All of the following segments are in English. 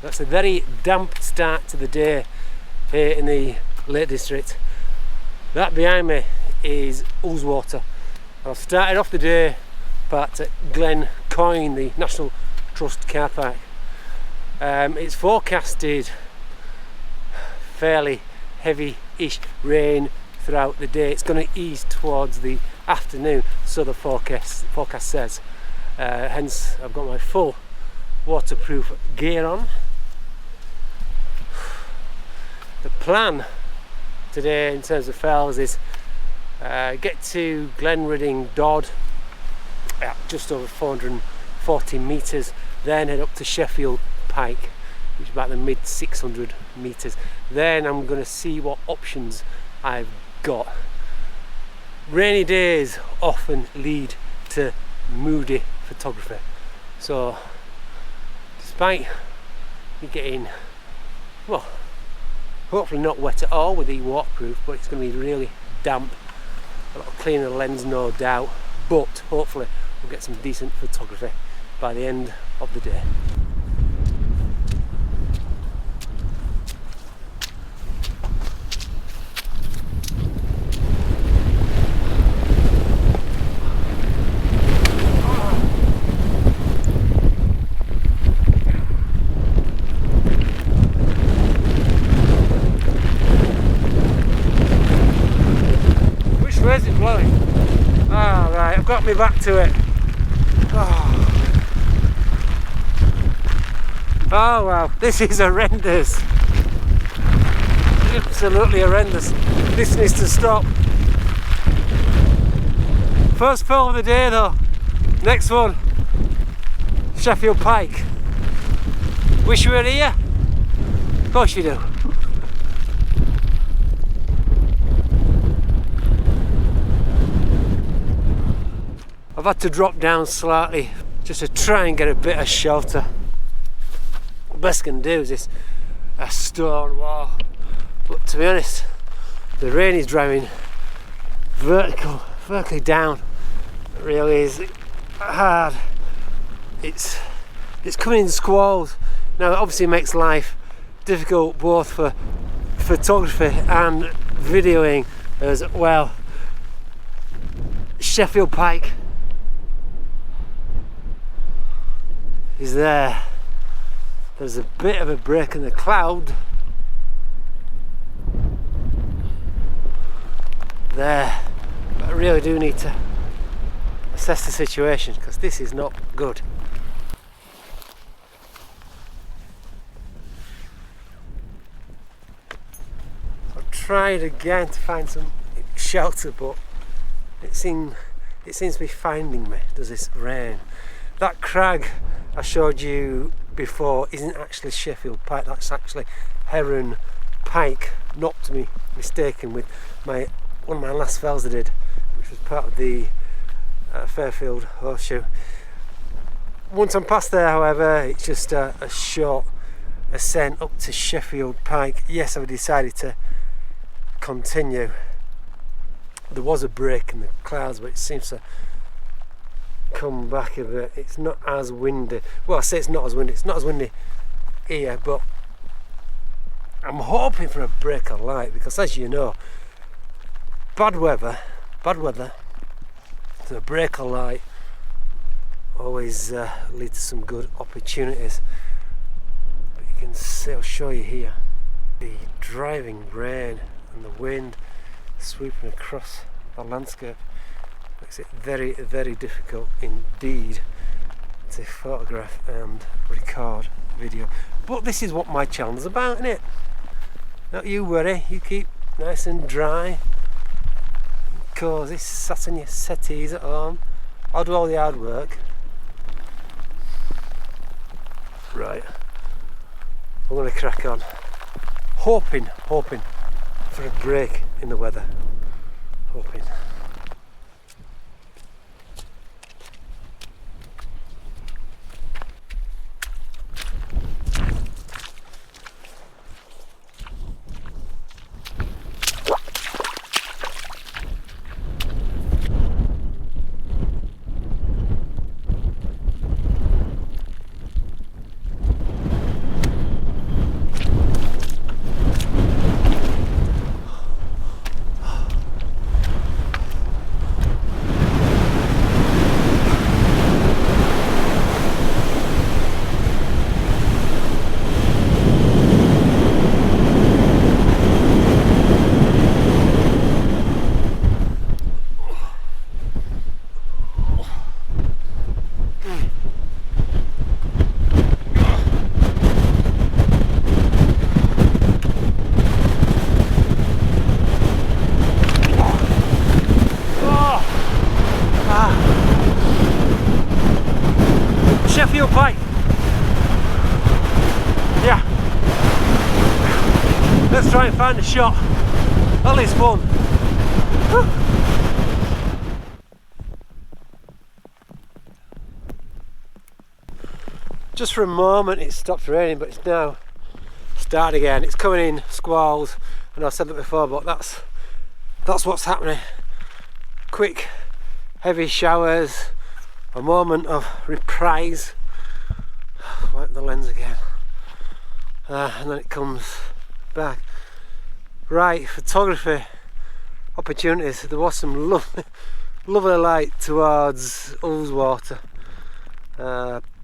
That's a very damp start to the day here in the Lake District. That behind me is Ullswater. I've started off the day parked at Glencoyne, the National Trust car park. It's forecasted fairly heavy-ish rain throughout the day. It's going to ease towards the afternoon, so the forecast says. Hence I've got my full waterproof gear on. The plan today in terms of fells is get to Glenridding Dodd at just over 440 metres, then head up to Sheffield Pike, which is about the mid 600 metres. Then I'm going to see what options I've got. Rainy days often lead to moody photography, so despite me getting, well, hopefully not wet at all with the waterproof, but it's going to be really damp. A lot of cleaning the lens, no doubt, but hopefully we'll get some decent photography by the end of the day. Where's it blowing? Ah, right, I've got me back to it. Oh wow, this is horrendous. Absolutely horrendous. This needs to stop. First film of the day though. Next one, Sheffield Pike. Wish you were here? Of course you do. I've had to drop down slightly just to try and get a bit of shelter. The best I can do is this a stone wall, but to be honest, the rain is driving vertically down. It really is hard. It's coming in squalls. Now it obviously makes life difficult both for photography and videoing as well. Sheffield Pike is there. There's a bit of a break in the cloud there, but I really do need to assess the situation because this is not good. I've tried again to find some shelter, but it seems to be finding me. Does this rain? That crag I showed you before isn't actually Sheffield Pike, that's actually Heron Pike, not to be mistaken with one of my last fells I did, which was part of the Fairfield Horseshoe. Once I'm past there, however, it's just a short ascent up to Sheffield Pike. Yes, I've decided to continue. There was a break in the clouds, but it seems to come back a bit. It's not as windy. Well, I say it's not as windy here, but I'm hoping for a break of light because, as you know, bad weather to a break of light always leads to some good opportunities. But you can see, I'll show you here, the driving rain and the wind sweeping across the landscape makes it very, very difficult indeed to photograph and record video. But this is what my channel's about, isn't it? Not you worry, you keep nice and dry, cosy, sat on your settees at home. I'll do all the hard work. Right, I'm going to crack on, hoping for a break in the weather, hoping. Sheffield Pike. Yeah. Let's try and find a shot. At least one. Whew. Just for a moment it stopped raining, but it's now started again. It's coming in squalls, and I've said that before, but that's what's happening. Quick, heavy showers, a moment of reprise. Wipe the lens again, and then it comes back. Right, photography opportunities. There was some lovely light towards Ullswater.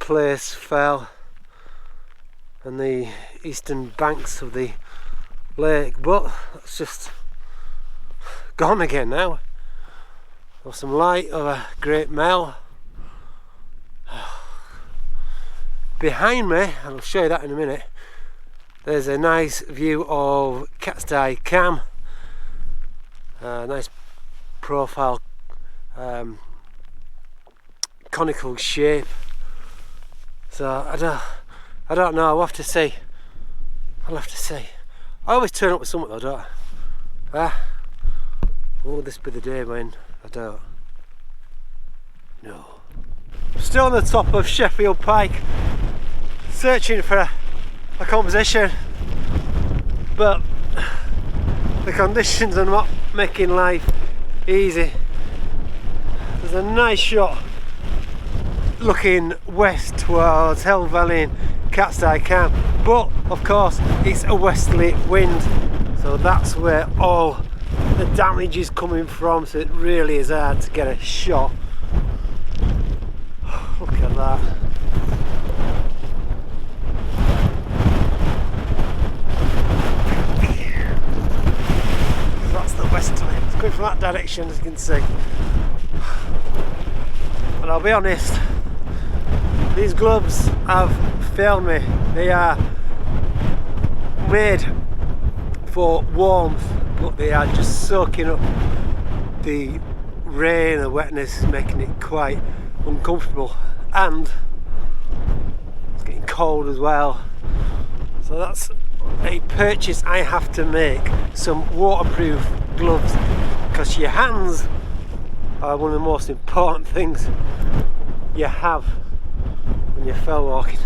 Place fell and the eastern banks of the lake, but that's just gone again now. There's some light of a great male behind me, and I'll show you that in a minute. There's a nice view of Cat's Eye Cam, nice profile, conical shape. So I don't know. I'll have to see. I always turn up with something though, don't I? Will this be the day when I don't? No. Still on the top of Sheffield Pike, searching for a composition, but the conditions are not making life easy. There's a nice shot looking west towards Helvellyn, Cat's Eye Cam, but of course it's a westerly wind, so that's where all the damage is coming from, so it really is hard to get a shot. Look at that. That's the westerly. It's coming from that direction, as you can see. And I'll be honest, these gloves have failed me. They are made for warmth, but they are just soaking up the rain and wetness, making it quite uncomfortable, and it's getting cold as well. So that's a purchase I have to make, some waterproof gloves, because your hands are one of the most important things you have when you're fell walking.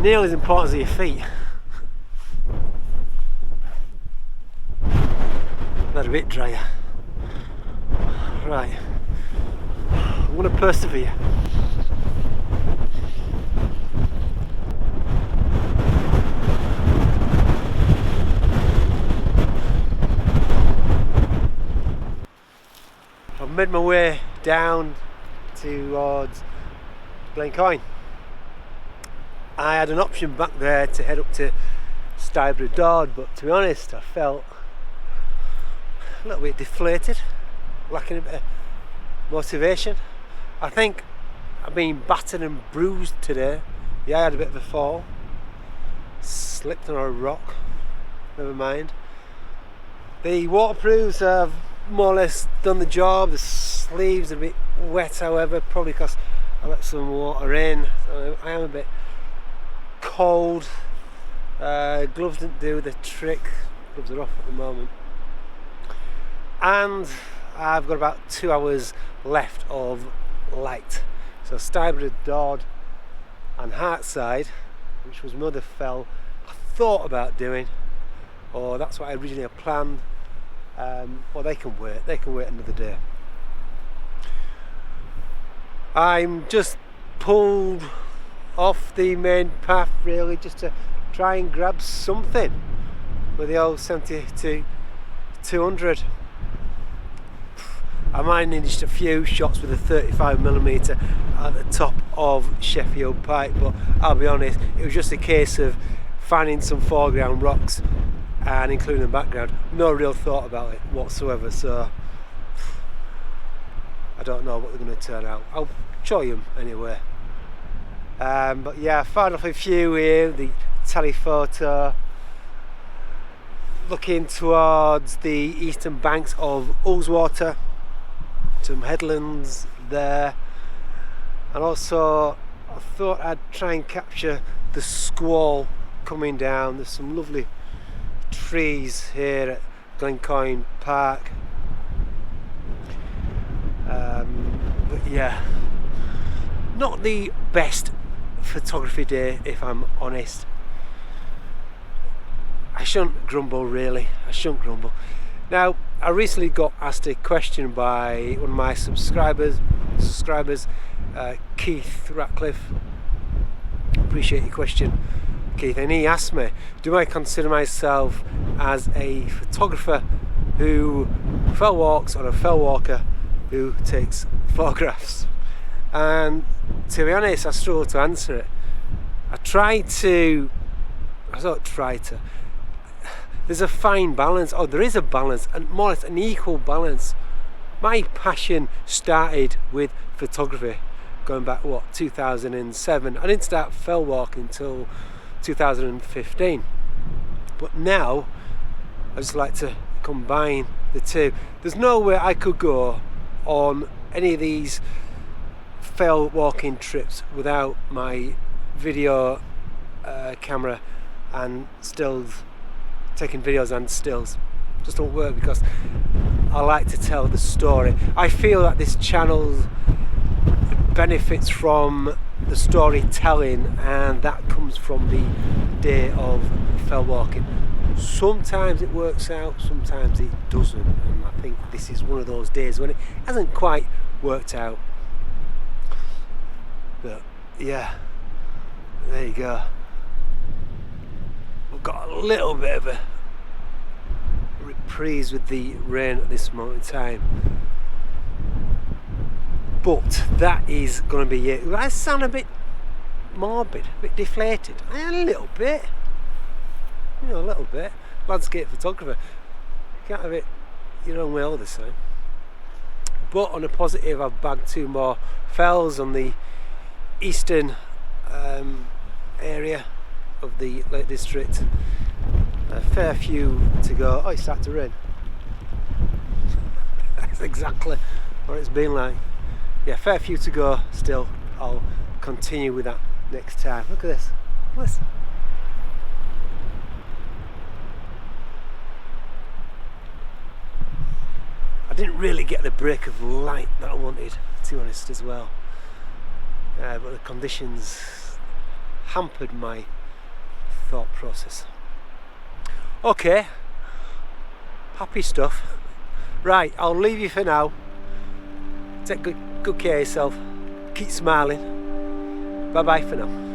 Nearly as important as your feet. They're a bit drier. Right, I'm going to persevere. I've made my way down towards Glencoyne. I had an option back there to head up to Glenridding Dodd, but to be honest I felt a little bit deflated, lacking a bit of motivation. I think I've been battered and bruised today. Yeah, I had a bit of a fall, slipped on a rock, never mind. The waterproofs have more or less done the job. The sleeves are a bit wet, however, probably because I let some water in, so I am a bit cold. Gloves didn't do the trick. Gloves are off at the moment, and I've got about 2 hours left of light. So Glenridding Dodd and Hartside, which was my other fell I thought about doing, or that's what I originally had planned. Well, they can wait another day. I'm just pulled off the main path really, just to try and grab something with the old 70-200. I might need just a few shots with a 35mm at the top of Sheffield Pike, but I'll be honest, it was just a case of finding some foreground rocks and including the background. No real thought about it whatsoever, so I don't know what they're going to turn out. I'll show you them anyway. But yeah, I found off a few here, the telephoto, looking towards the eastern banks of Ullswater, some headlands there, and also I thought I'd try and capture the squall coming down. There's some lovely trees here at Glencoyne Park, but yeah, not the best photography day, if I'm honest. I shouldn't grumble, really. I shouldn't grumble. Now, I recently got asked a question by one of my subscribers, Keith Ratcliffe. Appreciate your question, Keith. And he asked me, do I consider myself as a photographer who fell walks, or a fell walker who takes photographs? And to be honest, I struggle to answer it. There's a fine balance, or there is a balance, and more or less an equal balance. My passion started with photography, going back, 2007. I didn't start fell walking until 2015. But now, I just like to combine the two. There's nowhere I could go on any of these fell walking trips without my video camera and stills, taking videos and stills. Just don't work, because I like to tell the story. I feel that this channel benefits from the storytelling, and that comes from the day of fell walking. Sometimes it works out, sometimes it doesn't, and I think this is one of those days when it hasn't quite worked out. But yeah, there you go. We've got a little bit of a reprise with the rain at this moment in time, but that is going to be it. I sound a bit morbid, a bit deflated, a little bit, a little bit. Landscape photographer, you can't have it your own way all the time. But on a positive, I've bagged 2 more fells on the eastern area of the Lake District. A fair few to go. Oh, it's starting to rain. That's exactly what it's been like. Yeah, fair few to go still. I'll continue with that next time. Look at this. Listen. I didn't really get the break of light that I wanted, to be honest, as well. But the conditions hampered my thought process. Okay, happy stuff. Right, I'll leave you for now. Take good care of yourself. Keep smiling. Bye bye for now.